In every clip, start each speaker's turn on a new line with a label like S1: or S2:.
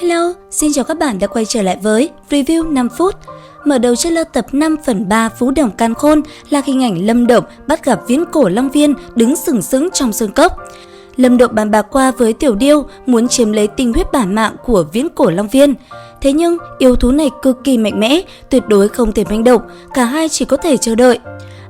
S1: Hello, xin chào các bạn đã quay trở lại với Review 5 phút. Mở đầu trailer tập 5/3 Phú Đồng Càn Khôn là hình ảnh Lâm Động bắt gặp viễn cổ Long Viên đứng sừng sững trong sơn cốc. Lâm Động bàn bạc qua với Tiểu Điêu muốn chiếm lấy tinh huyết bản mạng của viễn cổ Long Viên. Thế nhưng yêu thú này cực kỳ mạnh mẽ, tuyệt đối không thể manh động, cả hai chỉ có thể chờ đợi.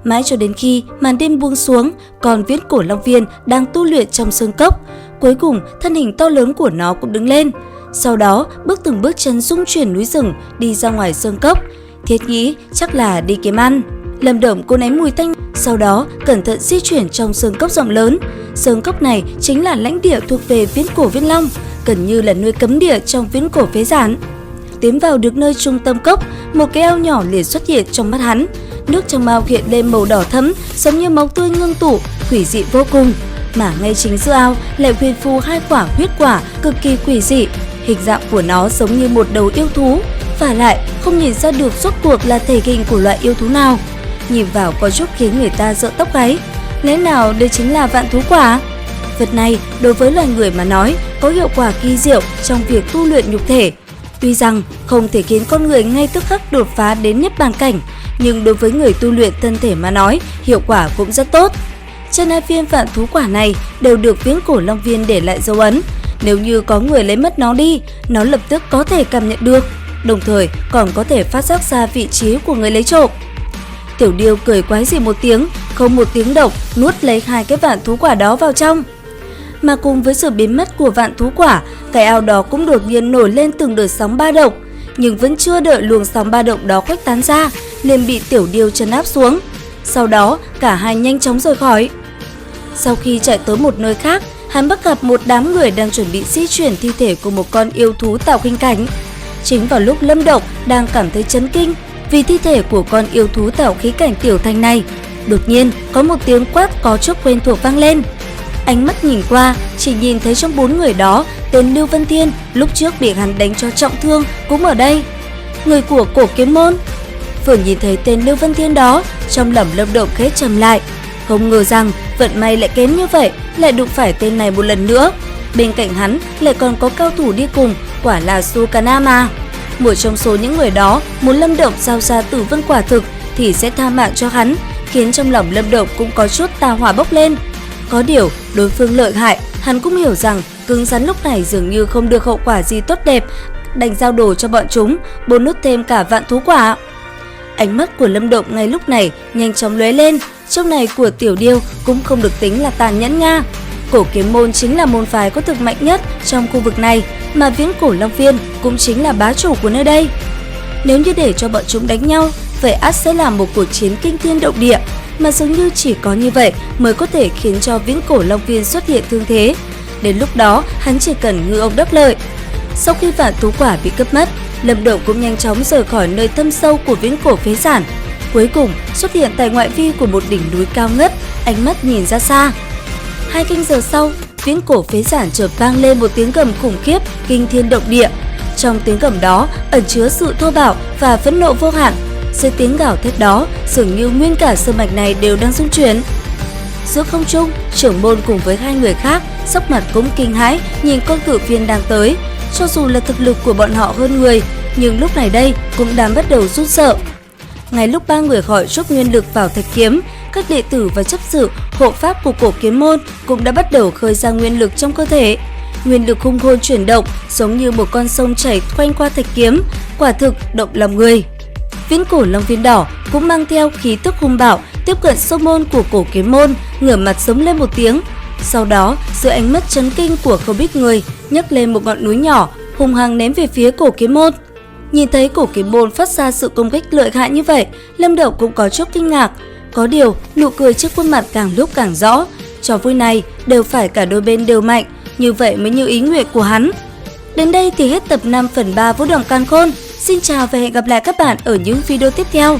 S1: Mãi cho đến khi màn đêm buông xuống, còn viễn cổ Long Viên đang tu luyện trong sơn cốc. Cuối cùng thân hình to lớn của nó cũng đứng lên. Sau đó bước từng bước chân rung chuyển núi rừng đi ra ngoài sơn cốc. Thiết nghĩ chắc là đi kiếm ăn. Lâm Động cô ném mùi tanh, sau đó cẩn thận di chuyển trong sơn cốc rộng lớn. Sơn cốc này chính là lãnh địa thuộc về viễn cổ Viễn Long, gần như là nơi cấm địa trong viễn cổ phế giản. Tiến vào được nơi trung tâm cốc, một cái ao nhỏ liền xuất hiện trong mắt hắn. Nước trong ao hiện lên màu đỏ thẫm, giống như máu tươi ngưng tụ, quỷ dị vô cùng. Mà ngay chính giữa ao lại huyền phù hai quả huyết quả cực kỳ quỷ dị. Hình dạng của nó giống như một đầu yêu thú, và lại không nhìn ra được rốt cuộc là thể hình của loại yêu thú nào. Nhìn vào có chút khiến người ta rợn tóc gáy. Lẽ nào đây chính là vạn thú quả? Vật này đối với loài người mà nói có hiệu quả kỳ diệu trong việc tu luyện nhục thể. Tuy rằng không thể khiến con người ngay tức khắc đột phá đến niết bàn cảnh, nhưng đối với người tu luyện thân thể mà nói, hiệu quả cũng rất tốt. Trên hai viên vạn thú quả này đều được viễn cổ Long Viên để lại dấu ấn. Nếu như có người lấy mất nó đi, nó lập tức có thể cảm nhận được, đồng thời còn có thể phát giác ra vị trí của người lấy trộm. Tiểu Điêu cười quái dị một tiếng, không một tiếng động nuốt lấy hai cái vạn thú quả đó vào trong. Mà cùng với sự biến mất của vạn thú quả, cái ao đó cũng đột nhiên nổi lên từng đợt sóng ba động, nhưng vẫn chưa đợi luồng sóng ba động đó khuếch tán ra, liền bị Tiểu Điêu trấn áp xuống. Sau đó cả hai nhanh chóng rời khỏi. Sau khi chạy tới một nơi khác, hắn bắt gặp một đám người đang chuẩn bị di chuyển thi thể của một con yêu thú tạo khinh cảnh. Chính vào lúc Lâm Động đang cảm thấy chấn kinh vì thi thể của con yêu thú tạo khí cảnh tiểu thành này, đột nhiên có một tiếng quát có chút quen thuộc vang lên. Ánh mắt nhìn qua, chỉ nhìn thấy trong bốn người đó, tên Lưu Vân Thiên lúc trước bị hắn đánh cho trọng thương cũng ở đây. Người của Cổ Kiếm Môn. Vừa nhìn thấy tên Lưu Vân Thiên đó, trong lòng Lâm Động khẽ trầm lại. Không ngờ rằng vận may lại kém như vậy, lại đụng phải tên này một lần nữa. Bên cạnh hắn lại còn có cao thủ đi cùng, quả là Sukana mà. Một trong số những người đó muốn Lâm Động giao ra tử vân quả thực thì sẽ tha mạng cho hắn, khiến trong lòng Lâm Động cũng có chút tà hỏa bốc lên. Có điều đối phương lợi hại, hắn cũng hiểu rằng cứng rắn lúc này dường như không được hậu quả gì tốt đẹp, đành giao đồ cho bọn chúng, bổ nút thêm cả vạn thú quả. Ánh mắt của Lâm Động ngay lúc này nhanh chóng lóe lên. Trong này của Tiểu Điêu cũng không được tính là tàn nhẫn nha. Cổ Kiếm Môn chính là môn phái có thực mạnh nhất trong khu vực này, mà viễn cổ Long Viên cũng chính là bá chủ của nơi đây. Nếu như để cho bọn chúng đánh nhau, vậy ắt sẽ là một cuộc chiến kinh thiên động địa, mà dường như chỉ có như vậy mới có thể khiến cho viễn cổ Long Viên xuất hiện thương thế. Đến lúc đó hắn chỉ cần ngư ông đắc lợi. Sau khi vạn thú quả bị cướp mất, Lâm Động cũng nhanh chóng rời khỏi nơi thâm sâu của viễn cổ phế sản. Cuối cùng xuất hiện tại ngoại vi của một đỉnh núi cao ngất, ánh mắt nhìn ra xa. 2 canh giờ sau, viễn cổ phế sản chợt vang lên một tiếng gầm khủng khiếp, kinh thiên động địa. Trong tiếng gầm đó ẩn chứa sự thô bạo và phẫn nộ vô hạn. Dưới tiếng gào thét đó, dường như nguyên cả sơn mạch này đều đang rung chuyển. Giữa không trung, trưởng môn cùng với 2 người khác, sắc mặt cũng kinh hãi nhìn con cự viên đang tới. Cho dù là thực lực của bọn họ hơn người, nhưng lúc này đây cũng đang bắt đầu run sợ. Ngay lúc 3 người gọi chốt nguyên lực vào thạch kiếm, các đệ tử và chấp sự hộ pháp của Cổ Kiếm Môn cũng đã bắt đầu khơi ra nguyên lực trong cơ thể. Nguyên lực hung hồn chuyển động giống như một con sông chảy quanh qua thạch kiếm, quả thực động lòng người. Viễn cổ Long Viên đỏ cũng mang theo khí tức hung bạo tiếp cận sông môn của Cổ Kiếm Môn, ngửa mặt giống lên một tiếng. Sau đó, dưới ánh mắt chấn kinh của không ít người, nhấc lên một ngọn núi nhỏ, hung hăng ném về phía Cổ Kiếm Môn. Nhìn thấy Cổ Kiếm Môn phát ra sự công kích lợi hại như vậy, Lâm Động cũng có chút kinh ngạc. Có điều, nụ cười trước khuôn mặt càng lúc càng rõ. Trò vui này đều phải cả đôi bên đều mạnh, như vậy mới như ý nguyện của hắn. Đến đây thì hết tập 5/3 Vũ Đồng Càn Khôn. Xin chào và hẹn gặp lại các bạn ở những video tiếp theo.